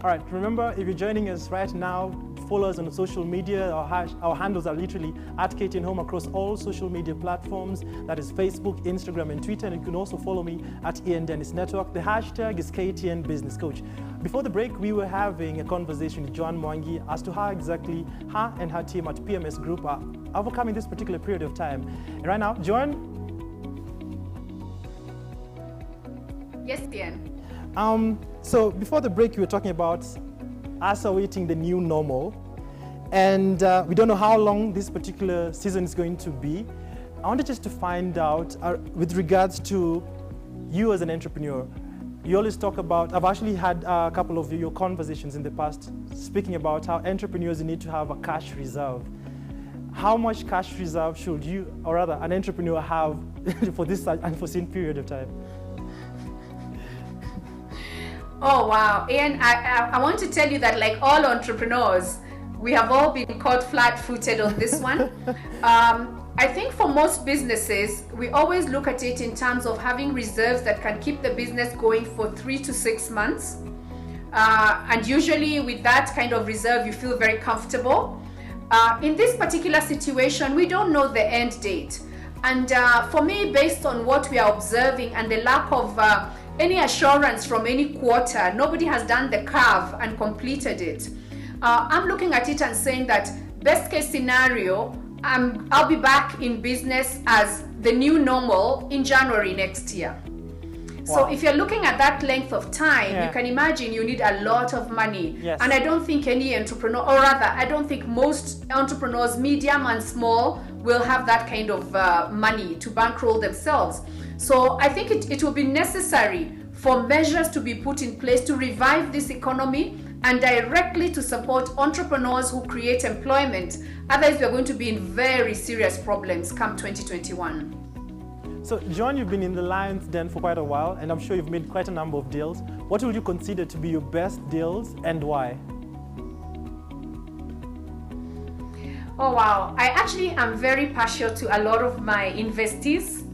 All right, remember, if you're joining us right now, follow us on social media. Our handles are literally at KTN Home across all social media platforms. That is Facebook, Instagram, and Twitter. And you can also follow me at Ian Dennis Network. The hashtag is KTN Business Coach. Before the break, we were having a conversation with Joan Mwangi as to how exactly her and her team at PMS Group are overcoming this particular period of time. And right now, Joan? Yes, Ian. So before the break, we were talking about us awaiting the new normal, and we don't know how long this particular season is going to be. I wanted just to find out with regards to you as an entrepreneur. You always talk about, I've actually had a couple of your conversations in the past speaking about how entrepreneurs need to have a cash reserve. How much cash reserve should you, or rather an entrepreneur, have for this unforeseen period of time? Oh, wow. Ian, I want to tell you that like all entrepreneurs, we have all been caught flat-footed on this one. I think for most businesses, we always look at it in terms of having reserves that can keep the business going for 3 to 6 months. And usually with that kind of reserve, you feel very comfortable. In this particular situation, we don't know the end date. And for me, based on what we are observing and the lack of any assurance from any quarter, nobody has done the curve and completed it. I'm looking at it and saying that best case scenario, I'll be back in business as the new normal in January next year. Wow. So if you're looking at that length of time, you can imagine you need a lot of money. Yes. And I don't think any entrepreneur, or rather, I don't think most entrepreneurs, medium and small, will have that kind of money to bankroll themselves. So I think it will be necessary for measures to be put in place to revive this economy and directly to support entrepreneurs who create employment. Otherwise, we are going to be in very serious problems come 2021. So, John, you've been in the Lions Den for quite a while, and I'm sure you've made quite a number of deals. What would you consider to be your best deals and why? Oh, wow. I actually am very partial to a lot of my investees.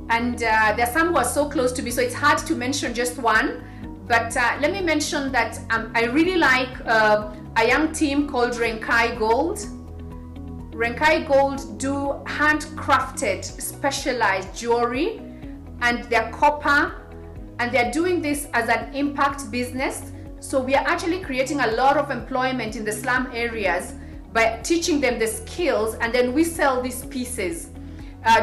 And there are some who are so close to me, so it's hard to mention just one. But let me mention that I really like a young team called Renkai Gold. Renkai Gold do handcrafted, specialized jewelry, and they're copper, and they're doing this as an impact business. So we are actually creating a lot of employment in the slum areas by teaching them the skills, and then we sell these pieces.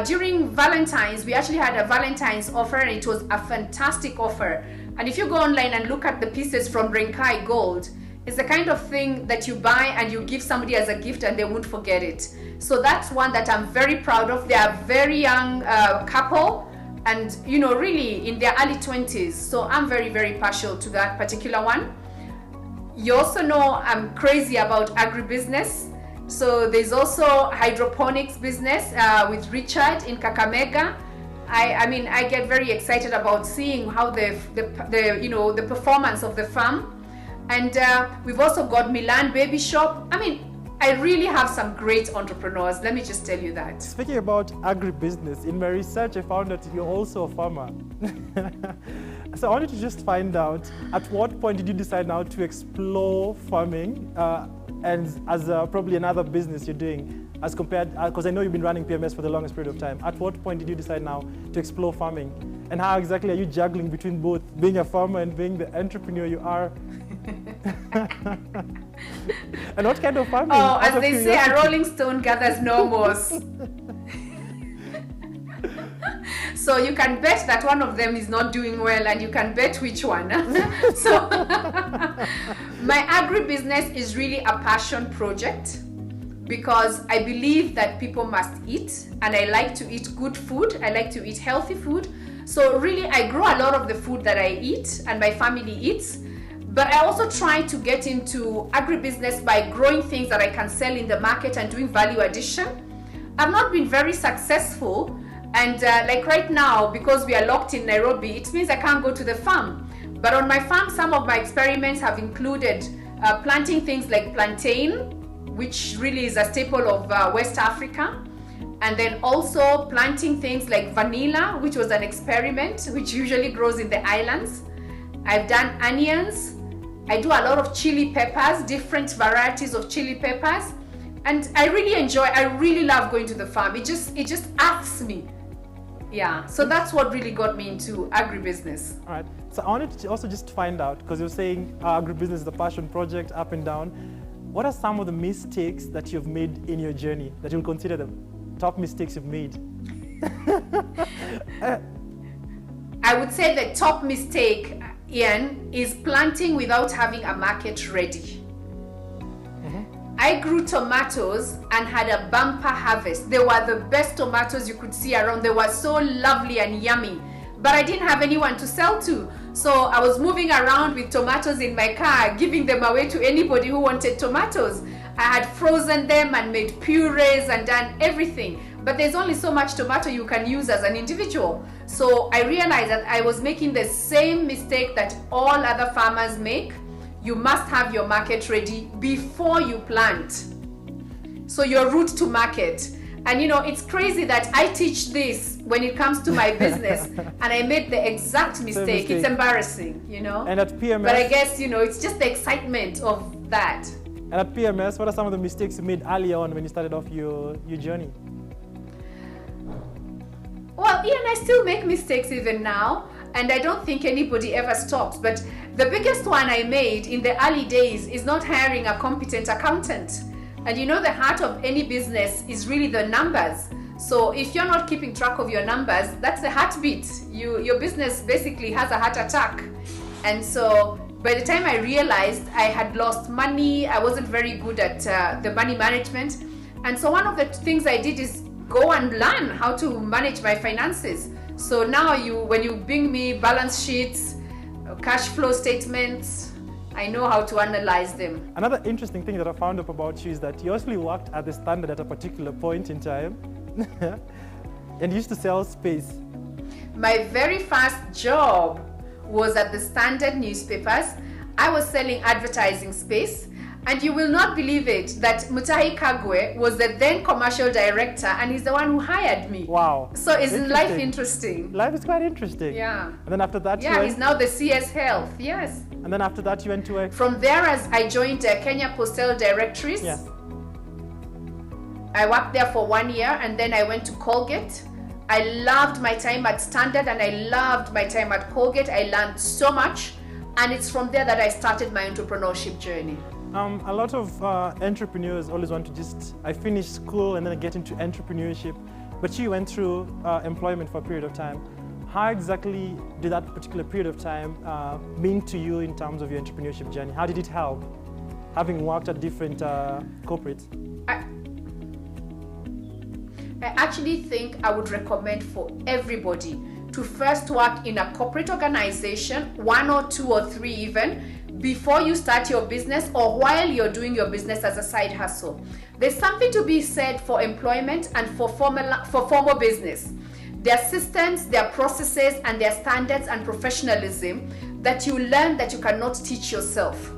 During Valentine's, we actually had a Valentine's offer, and it was a fantastic offer. And if you go online and look at the pieces from Renkai Gold, it's the kind of thing that you buy and you give somebody as a gift and they won't forget it. So that's one that I'm very proud of. They are a very young couple and, you know, really in their early 20s. So I'm very, very partial to that particular one. You also know I'm crazy about agribusiness. So there's also hydroponics business with Richard in Kakamega. I mean, I get very excited about seeing how the performance of the farm. And we've also got Milan Baby Shop. I mean, I really have some great entrepreneurs. Let me just tell you that. Speaking about agribusiness, in my research, I found that you're also a farmer. So I wanted to just find out, at what point did you decide now to explore farming and as probably another business you're doing as compared, because I know you've been running PMS for the longest period of time. At what point did you decide now to explore farming? And how exactly are you juggling between both being a farmer and being the entrepreneur you are? And what kind of farming? Oh, as they say, a rolling stone gathers no moss. So you can bet that one of them is not doing well, and you can bet which one. So my agribusiness is really a passion project because I believe that people must eat, and I like to eat good food. I like to eat healthy food. So really, I grow a lot of the food that I eat and my family eats. But I also try to get into agribusiness by growing things that I can sell in the market and doing value addition. I've not been very successful. And like right now, because we are locked in Nairobi, it means I can't go to the farm. But on my farm, some of my experiments have included planting things like plantain, which really is a staple of West Africa. And then also planting things like vanilla, which was an experiment, which usually grows in the islands. I've done onions, I do a lot of chili peppers, different varieties of chili peppers. And I really love going to the farm. It just asks me. Yeah, so that's what really got me into agribusiness. All right. So I wanted to also just find out, because you're saying agribusiness is a passion project, up and down. What are some of the mistakes that you've made in your journey that you'll consider the top mistakes you've made? I would say the top mistake, Ian, is planting without having a market ready. I grew tomatoes and had a bumper harvest. They were the best tomatoes you could see around. They were so lovely and yummy, but I didn't have anyone to sell to. So I was moving around with tomatoes in my car, giving them away to anybody who wanted tomatoes. I had frozen them and made purees and done everything. But there's only so much tomato you can use as an individual. So I realized that I was making the same mistake that all other farmers make. You must have your market ready before you plant. So your route to market. And you know, it's crazy that I teach this when it comes to my business and I made the exact mistake. It's embarrassing, you know. And at PMS, but I guess, you know, it's just the excitement of that. And at PMS, what are some of the mistakes you made early on when you started off your journey? Well, Ian, I still make mistakes even now, and I don't think anybody ever stops. But the biggest one I made in the early days is not hiring a competent accountant. And you know, the heart of any business is really the numbers. So if you're not keeping track of your numbers, that's the heartbeat. Your business basically has a heart attack. And so by the time I realized I had lost money, I wasn't very good at the money management. And so one of the things I did is go and learn how to manage my finances. So now when you bring me balance sheets, cash flow statements, I know how to analyze them. Another interesting thing that I found out about you is that you actually worked at the Standard at a particular point in time and used to sell space. My very first job was at the Standard newspapers. I was selling advertising space, and you will not believe it that Mutahi Kagwe was the then commercial director, and he's the one who hired me. Wow. So isn't life interesting? Life is quite interesting. Yeah. And then after that, he's now the CS Health. Yes. And then after that, you went to work. From there, as I joined Kenya Postal Directories. Yes. I worked there for 1 year, and then I went to Colgate. I loved my time at Standard, and I loved my time at Colgate. I learned so much, and it's from there that I started my entrepreneurship journey. A lot of entrepreneurs always want to I finish school and then I get into entrepreneurship, but you went through employment for a period of time. How exactly did that particular period of time mean to you in terms of your entrepreneurship journey? How did it help, having worked at different corporates? I actually think I would recommend for everybody to first work in a corporate organization, 1 or 2 or 3 even, before you start your business or while you're doing your business as a side hustle. There's something to be said for employment and for formal business. Their systems, their processes, and their standards and professionalism that you learn that you cannot teach yourself.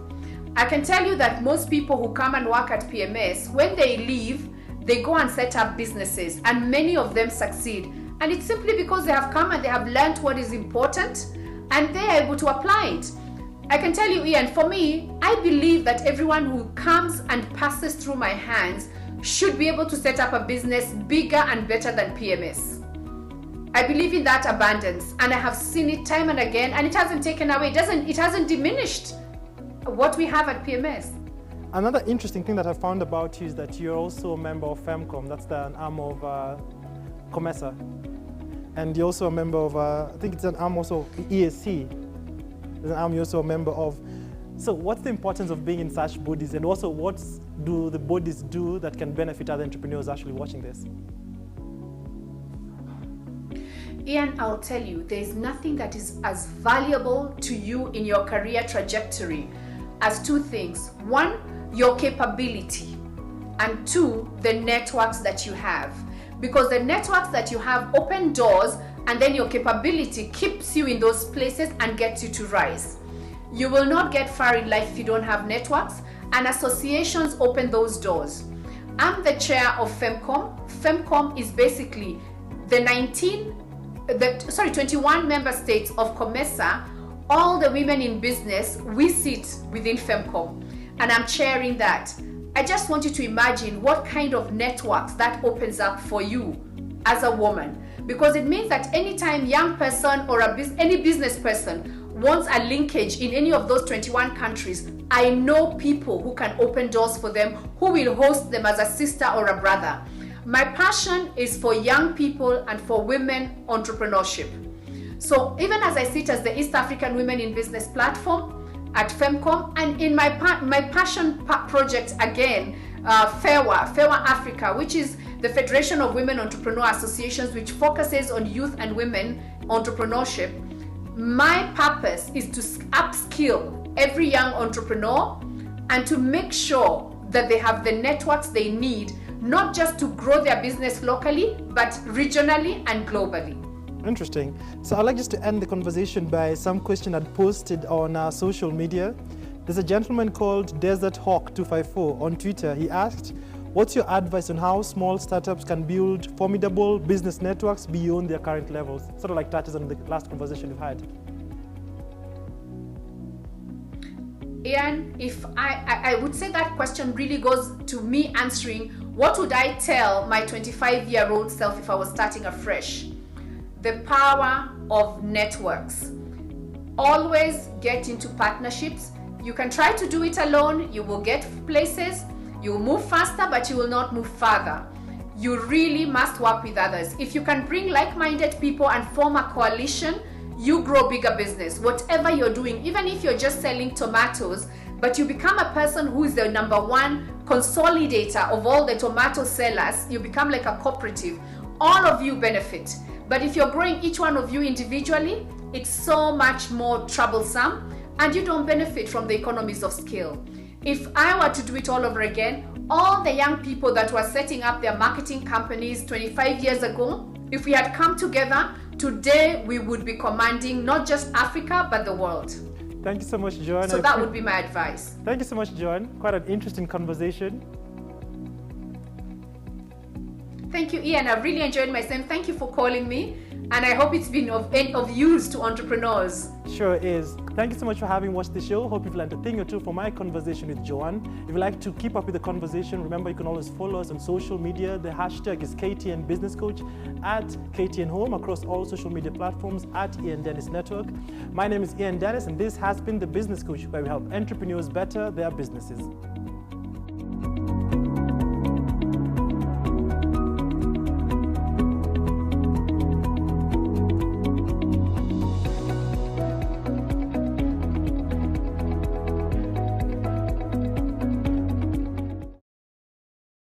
I can tell you that most people who come and work at PMS, when they leave, they go and set up businesses, and many of them succeed. And it's simply because they have come and they have learned what is important and they are able to apply it. I can tell you, Ian, for me, I believe that everyone who comes and passes through my hands should be able to set up a business bigger and better than PMS. I believe in that abundance, and I have seen it time and again, and it hasn't taken away, it hasn't diminished what we have at PMS. Another interesting thing that I found about you is that you're also a member of FEMCOM. That's an arm of COMESA. And you're also a member of, I think it's an arm also of ESC. There's an arm you're also a member of. So what's the importance of being in such bodies, and also what do the bodies do that can benefit other entrepreneurs actually watching this? Ian, I'll tell you, there's nothing that is as valuable to you in your career trajectory as 2 things. 1, your capability, and 2, the networks that you have. Because the networks that you have open doors, and then your capability keeps you in those places and gets you to rise. You will not get far in life if you don't have networks, and associations open those doors. I'm the chair of FEMCOM. FEMCOM is basically the 21 member states of COMESA all the women in business, we sit within Femcom, and I'm chairing that. I just want you to imagine what kind of networks that opens up for you as a woman, because it means that anytime young person or any business person wants a linkage in any of those 21 countries, I know people who can open doors for them, who will host them as a sister or a brother. My passion is for young people and for women entrepreneurship. So even as I sit as the East African Women in Business platform at Femcom, and in my passion project again, FEWA Africa, which is the Federation of Women Entrepreneur Associations, which focuses on youth and women entrepreneurship. My purpose is to upskill every young entrepreneur and to make sure that they have the networks they need, not just to grow their business locally, but regionally and globally. Interesting. So I'd like just to end the conversation by some question I'd posted on our social media. There's a gentleman called Desert Hawk 254 on Twitter. He asked, what's your advice on how small startups can build formidable business networks beyond their current levels? Sort of like touches on the last conversation we've had. Ian, if I would say that question really goes to me answering, what would I tell my 25-year-old self if I was starting afresh? The power of networks. Always get into partnerships. You can try to do it alone, you will get places, you will move faster, but you will not move further. You really must work with others. If you can bring like-minded people and form a coalition, you grow bigger business. Whatever you're doing, even if you're just selling tomatoes, but you become a person who is the number one consolidator of all the tomato sellers, you become like a cooperative. All of you benefit. But if you're growing each one of you individually, it's so much more troublesome and you don't benefit from the economies of scale. If I were to do it all over again, all the young people that were setting up their marketing companies 25 years ago, if we had come together, today we would be commanding not just Africa, but the world. Thank you so much, Joanne. So that would be my advice. Thank you so much, Joanne. Quite an interesting conversation. Thank you, Ian. I've really enjoyed myself. Thank you for calling me. And I hope it's been of use to entrepreneurs. Sure is. Thank you so much for having watched the show. Hope you've learned a thing or two from my conversation with Joanne. If you'd like to keep up with the conversation, remember you can always follow us on social media. The hashtag is KTN Business Coach, at KTN Home, across all social media platforms, at Ian Dennis Network. My name is Ian Dennis, and this has been The Business Coach, where we help entrepreneurs better their businesses.